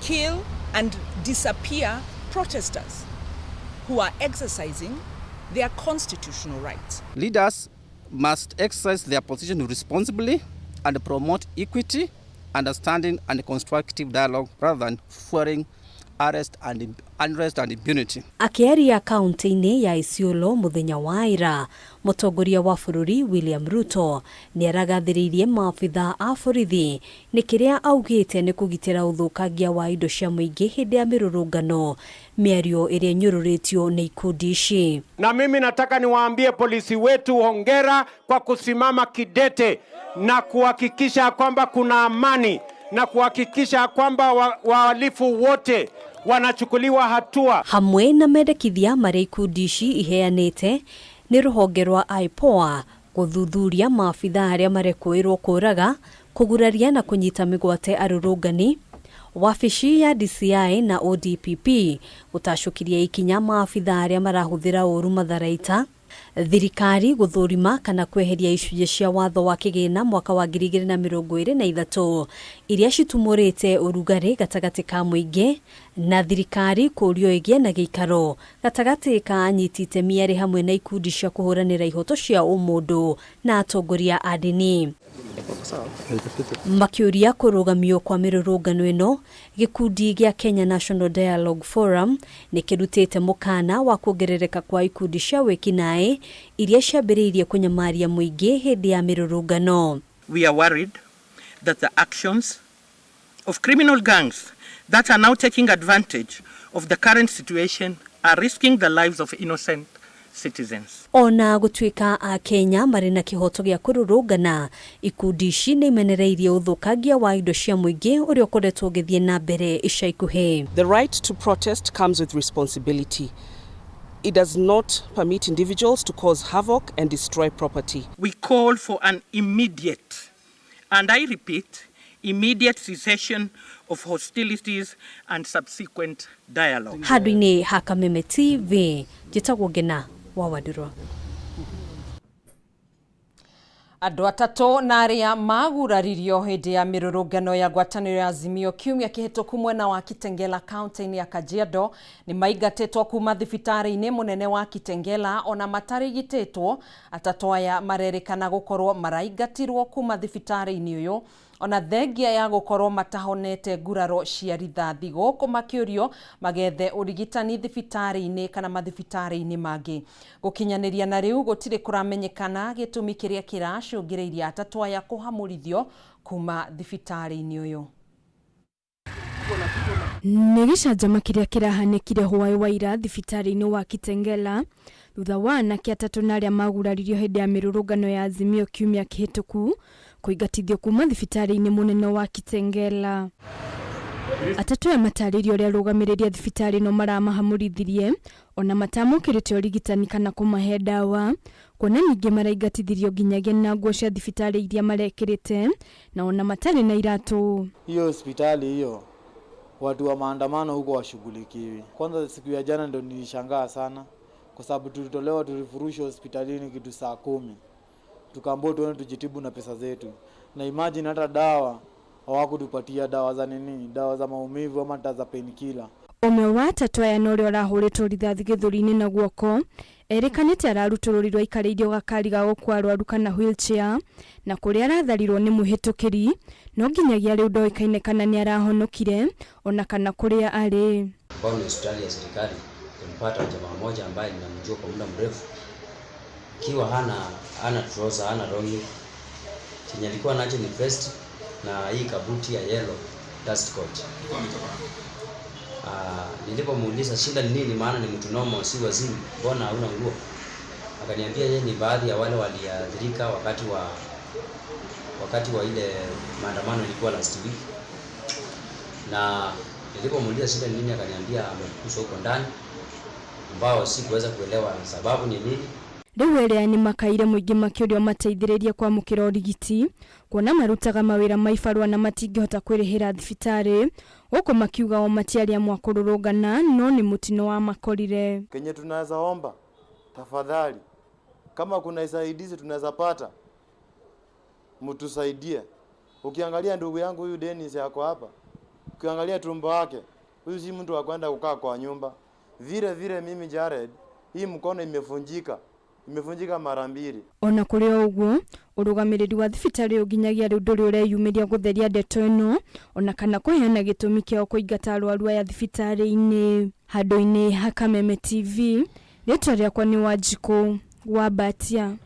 Speaker 7: kill and disappear protesters who are exercising their constitutional rights.
Speaker 18: Leaders must exercise their position responsibly and promote equity, understanding and constructive dialogue rather than fueling unrest and impunity.
Speaker 4: Akiaria kaunti-ini ya Isiolo muthenya wa ira, mutongoria wa bururi William Ruto ni aragathiririe maabitha a borithi ni kiria augite ni kugitira uthukangia wa indo cia muingi hindi ya mirurungano, miario iria nyururitio ni ikundi ici.
Speaker 19: Na mimi nataka niwaambie polisi wetu hongera kwa kusimama kidete na kuhakikisha kwamba kuna amani na kuhakikisha kwamba wahalifu wote wanachukuliwa hatua.
Speaker 4: Hamwe na mendekithia maria ikundi ici iheanite ni ruhonge rwa IPOA guthuthuria maabitha aria marekuirwo kuraga, kuguraria na kunyita migwate arurungani. Wabici ya DCI na ODPP gutashukiria ikinya maabitha aria marahuthira uru matharaita. Thirikari guthurima kana kweheria icunjĩ cia watho wa kigina mwaka wa 2023 iria citumurite urugari gatagati ka muingi, na thirikari kurio igie na giikaro gatagati ka anyiti itemi ari hamwe na ikundi cia kuhuranira ihoto cia umundu na atongoria a dini. Makiuria kurugamio kwa mirurungano ino, gikundi gia Kenya National Dialogue Forum ni kirutite mukana wa kuongerereka kwa ikundi cia wekinae iria ciambiriirie kunyamaria muingi hindi ya mirurungano.
Speaker 7: We are worried that the actions of criminal gangs that are now taking advantage of the current situation are risking the lives of innocent
Speaker 2: citizens.
Speaker 5: Ona gutuika a Kenya mari na kihoto gya kururungana ikundi ici ni imenereirie uthukagia wa indo cia muingi uria ukoretwo githie na mbere ica ikuhi.
Speaker 8: The right to protest comes with responsibility. It does not permit individuals to cause havoc and destroy property.
Speaker 2: We call for an immediate, and I repeat, immediate cessation of hostilities and subsequent dialogue.
Speaker 5: Handu-ini ha Kameme TV, njitagwo Ngina wa Wadurwa.
Speaker 4: Andũ atatũ na arĩa maguraririo hĩndĩ ya mĩrũrũngano ya ngwatanĩro ya Azimio kiumia kĩhĩtũku mwena wa Kitengela kaunti-inĩ ya Kajiado nĩ maingatĩtwo kuma thibitarĩ-inĩ mũnene wa Kitengela ona matarigitĩtwo. Atatũ aya marerĩkana gũkorwo maraingatirwo kuma thibitarĩ-inĩ ũyũ ona thengia ya gũkorwo matahonete nguraro cia rithathi gũkũ makĩũrio magethe ũrigitani thibitarĩ-inĩ kana mathibitarĩ-inĩ mangĩ. Gũkinyanĩria na rĩu gũtirĩ kũramenyekana gĩtũmi kĩrĩa kĩracũngĩrĩirie atatũ aya kũhamũrithio kuma thibitarĩ-inĩ ũyũ.
Speaker 20: Nĩ gĩcanjama kĩrĩa kĩrahanĩkire hwaĩ wa ira thibitarĩ-inĩ wa Kitengela thutha wa anake atatũ na arĩa maguraririo hĩndĩ ya mĩrũrũngano ya Azimio kiumia kĩhĩtũku kũingatithio kuma thibitarĩ-inĩ mũnene wa Kitengela. Atatũ aya matarĩrio ũrĩa arũgamĩrĩri thibitarĩ no maramahamũrithirie ona matamũkĩrĩte ũrigitani kana kũmahe ndawa, kuona ningĩ maraingatithirio nginyagia na nguo cia thibitarĩ iria marekĩrĩte na ona matarĩ na iratũ.
Speaker 22: Hiyo hospitali hiyo watu wa maandamano huko washughulikiwi. Kwanza siku ya jana ndo nilishangaa sana kwa sababu tulifurushwa hospitalini kitu saa 10. Tukaambiwa tuone tujitibu na pesa zetu. Na imagine hata dawa hawakutupatia dawa za nini, dawa za maumivu ama za painkiller.
Speaker 20: Umwe wa atatũ aya no ũrĩa ũrahũrĩtwo rithathi gĩthũri-inĩ na guoko erĩkanĩte ararutũrũrirwo aikarĩirio gakari ga gũkua arwaru kana wheelchair na kũrĩa aratharirwo nĩ mũhĩtũkĩri no nginyagia rĩu ndoĩkaine kana nĩ arahonokire ona kana kũrĩa arĩ.
Speaker 23: Kwa hospitali ya serikali tumpata jamaa mmoja ambaye ninamjua kwa muda mrefu kiwa hana trouser, hana longi, chenye alikuwa nacho ni vest na hii kabuti ya yellow dust coat. Nilipomuuliza shida ni nini, maana ni mtu normal, si wazimu, mbona hauna nguo? Akaniambia yeye ni baadhi ya wale waliathirika wakati wa ile maandamano ilikuwa last week. Na nilipomuuliza shida ni nini, akaniambia amefukuzwa huko ndani, ambao sikuweza kuelewa sababu ni nini.
Speaker 20: Rĩu erĩa nĩ makaire mũingĩ makĩũrio mateithĩrĩrie kwamũkĩra ũrigiti kuona marutaga mawĩra ma ibarũa na matingĩhota kwĩrĩhĩra thibitarĩ, gũkũ makiuga o matiarĩamwa kũrũrũngana no nĩ mũtino wa makorire.
Speaker 22: Kenye tunaweza omba tafadhali, kama kuna usaidizi tunaweza pata mtusaidie. Ukiangalia ndugu yangu huyu Dennis yako hapa, ukiangalia tumbo wake, huyu si mtu wa kwenda kukaa kwa nyumba. Vile mimi Jared, hii mkono imevunjika mara 2.
Speaker 20: Ona kũrĩ ũguo ũrũgamĩrĩri wa thibitarĩ ũnginyagia rĩu ndũrĩ ũreyumĩria gũtheria ndeto ĩno ona kana kũheana gĩtũmi kĩao kũingata arwaru aya thibitarĩ-inĩ. Handũ-inĩ ha Kameme TV, rĩtwa rĩakwa nĩ Wanjikũ wa Batia.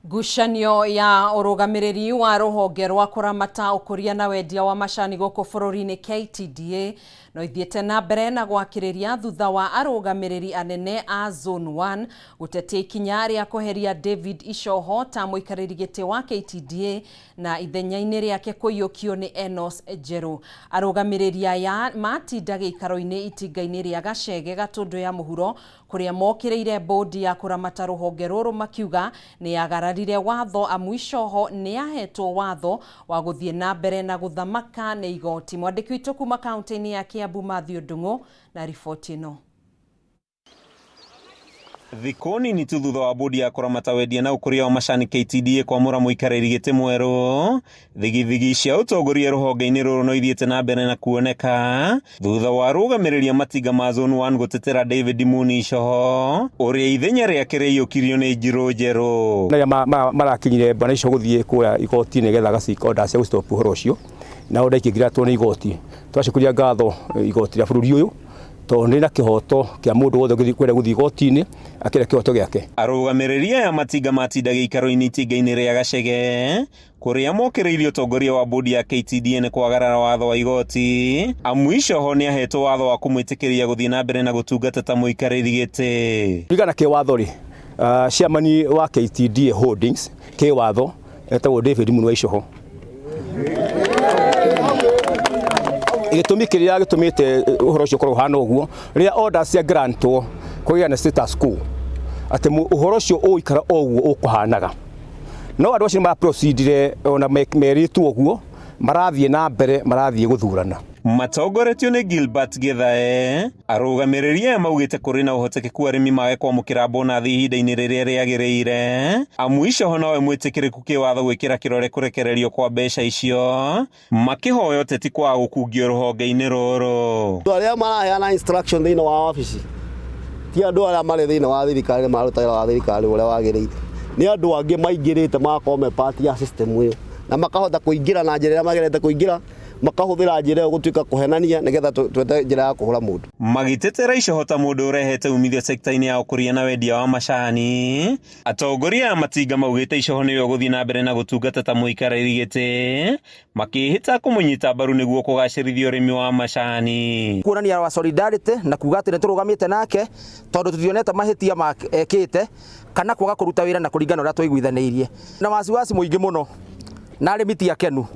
Speaker 4: Ngucanio ya ũrũgamĩrĩri wa rũhonge rwa kũramata ũkũria na wendia wa macani gũkũ bũrũri-inĩ KTDA no ithiĩte na mbere na gwakĩrĩria thutha wa arũgamĩrĩri anene a Zone 1 gũtetia ikinya rĩa kũheria David Icoho ta mũikarĩri gĩtĩ wa KTDA na ithenya-inĩ rĩake kũiyũkio nĩ Enos Njerũ. Arũgamĩrĩri aya matinda gĩikaro-inĩ itinga-inĩ rĩa Gacege Gatũndũ ya mũhuro kũrĩa mokĩrĩire bodi ya kũramata rũhonge rũrũ makiuga nĩ yagararire watho amu Icoho nĩ ahetwo watho wa gũthiĩ na mbere na gũthamaka nĩ igoti. Mwandĩki witũ kuma kaunti-inĩ ya Kiambu Mathew Ndung'u na riboti ĩno.
Speaker 24: Thikoni ni tu thutha wa bodi ya kũramata wendia na ũkũria wa macani KTDA kwamũra mũikarĩri gĩtĩ mwerũ, thigithigi cia ũtongoria rũhonge-inĩ rũrũ no ithiĩte na mbere na kuoneka thutha wa arũgamĩrĩri matinga ma Zone 1 gũtetera David Muni Icoho ũrĩa ithenya rĩake rĩiyũkirio nĩ Njirũ Njerũ.
Speaker 28: Marakinyire bwana Icoho gũthiĩ kũrĩa igoti-inĩ getha gacika order cia gũstop ũhoro ũcio na order ikĩngiratwo nĩ igoti. Twacukũria ngatho igoti rĩa bũrũri ũyũ to ndina kihoto kia mundu wothe kwenda guthii gotini akira kihoto giake.
Speaker 24: Arugamireria ya matinga matinda giikaro-ini itinga-ini ria Gacege kuria mokereirio utongoria wa bodi ya KTDA kwagarara watho wa igoti. Amwisho ho ni ahetwo watho wa kumwitikiria guthii na mbere na gutungata ta muikariri giti.
Speaker 28: Rigana ke watho ri chairman wa KTDA Holdings ke watho etagwo David Munwaisho ho igitumikirira gitumite uhoro ucio korwo hana uguo ria orders cia grantwo kugia na status quo ati uhoro ucio uikara oguo ukuhanaga no andu acio ma proceedire ona meritu uguo marathie na mbere marathie guthurana.
Speaker 24: Matongoretio ni Gilbert Githae arugamireria maugite kuri na uhotekeku arimi mage kwamukira bonathi ihinda-ini riria riagiriire. Amwisho ho nawe mwitikiriku kiwatho gwikira kirore kurekererio kwa mbeca icio makihoya uteti kwa gukungio ruhonge-ini ruru.
Speaker 6: Aria maraheana instruction thiini wa office ti andu aria mari thiini wa thirikari marutaira wa thirikari uria wagiriire ni andu angi maingirite makome part ya system iyo na makahota kuingira na njira iria magerete kuingira makahuthira njira yo gutuika kuhenania nigetha twete njira ya kuhura mundu
Speaker 24: magitetera icohota mundu urehete umithio sekta-ini ya ukuria na wendia wa macani. Atongoria ya matinga maugite icoho niyo guthii na mbere na gutungata ta muikariri giti makihita kumunyita mbaru niguo kugacirithia urimi wa macani.
Speaker 9: Kuonania wa solidarity na kuga ati turugamite nake tondu tutionete mahitia makite kana kwaga kuruta wira na kuringana uria twaiguithaniirie na wasiwasi muingi muno na arimi akenu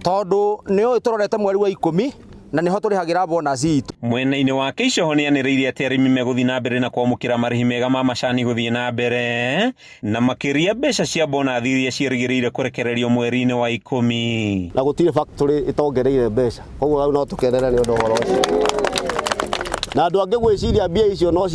Speaker 9: tondu niyo itororete mweri wa 10 na niho turihagira bonus itu.
Speaker 24: Mwena-ini wake icoho ni aniriirie ati arimi meguthii na mbere na kwamukira marihi mega ma macani guthii na mbere na makiria mbeca cia bonathi iria cierigireire kurekererio mweri-ini wa 10
Speaker 6: na gutire factory itongereire mbeca koguo au no tukenera ni undu horo ucio na andu angi gwiciria mbia icio no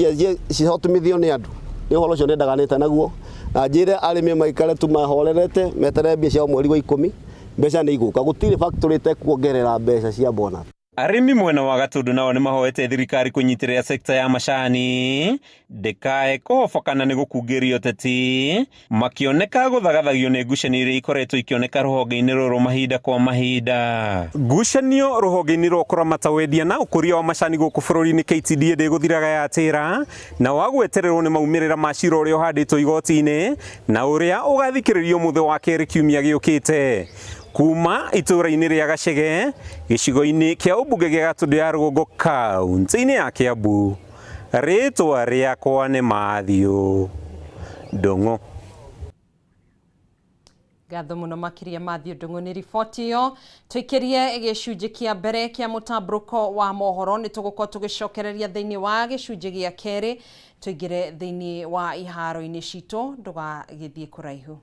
Speaker 6: cihotumithio ni andu ni horo ucio nendaganite naguo na njire arimi maikare tu mahorerete metere mbia cia mweri wa 10 mbeca ni iguka gutire factory te kuongerera mbeca cia bona.
Speaker 24: Arimi mwena wa Gatundu nao ni mahoete thirikari kunyitirira sekta ya macani ndikae kuhobokana ni gukungirio teti makioneka guthagathagio ni ngucanio iria ikoretwo ikioneka ruhonge-ini ruru mahinda kwa mahinda. Ngucanio ruhonge-ini rwa kuramata wendia na ukuria wa macani guku bururi-ini KTDA ndiguthiraga yatira na wagwetererwo ni maumirira ma cira uria uhanditwo igoti-ini na uria ugathikiririo muthe wa keri kiumia giukite. Kuma itura-ini ria Gacege gicigo-ini kia ubunge gia Gatundu ya Rugongo kaunti-ini ya Kiambu. Ritwa riakwa ni Mathio Ndungu.
Speaker 4: Gatho muno makiria Mathio Ndungu ni riboti iyo. Twikirie gicunji kia mbere kia mutamburuko wa mohoro ni tugukorwo tugicokereria thiini wa gicunji gia keri tuigire thiini wa iharo-ini citu ndugagithie kuraihu.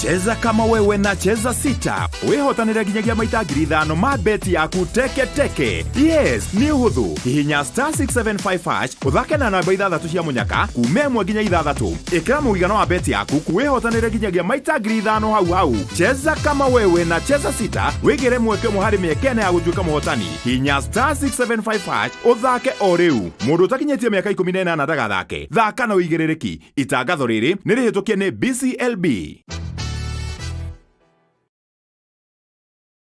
Speaker 10: Cheza kama wewe na cheza sita. Wihotanire nginyagia maita 5,000 ma beti yaku teke teke. Yes, ni uhuthu. Hihinya *675# uthake na namba 6 cia munyaka kuuma 1 nginya 6. Ikira muigana wa beti yaku kuwihotanire nginyagia maita 5,000 hau. Cheza kama wewe na cheza sita. Wigire mweke muhari miekene ya gutuika muhotani. Hihinya *675# uthake o riu. Mundu utakinyetie miaka 18 ndagathake. Thaka na uigirereki. Itangatho riri ni rihitukie ni BCLB.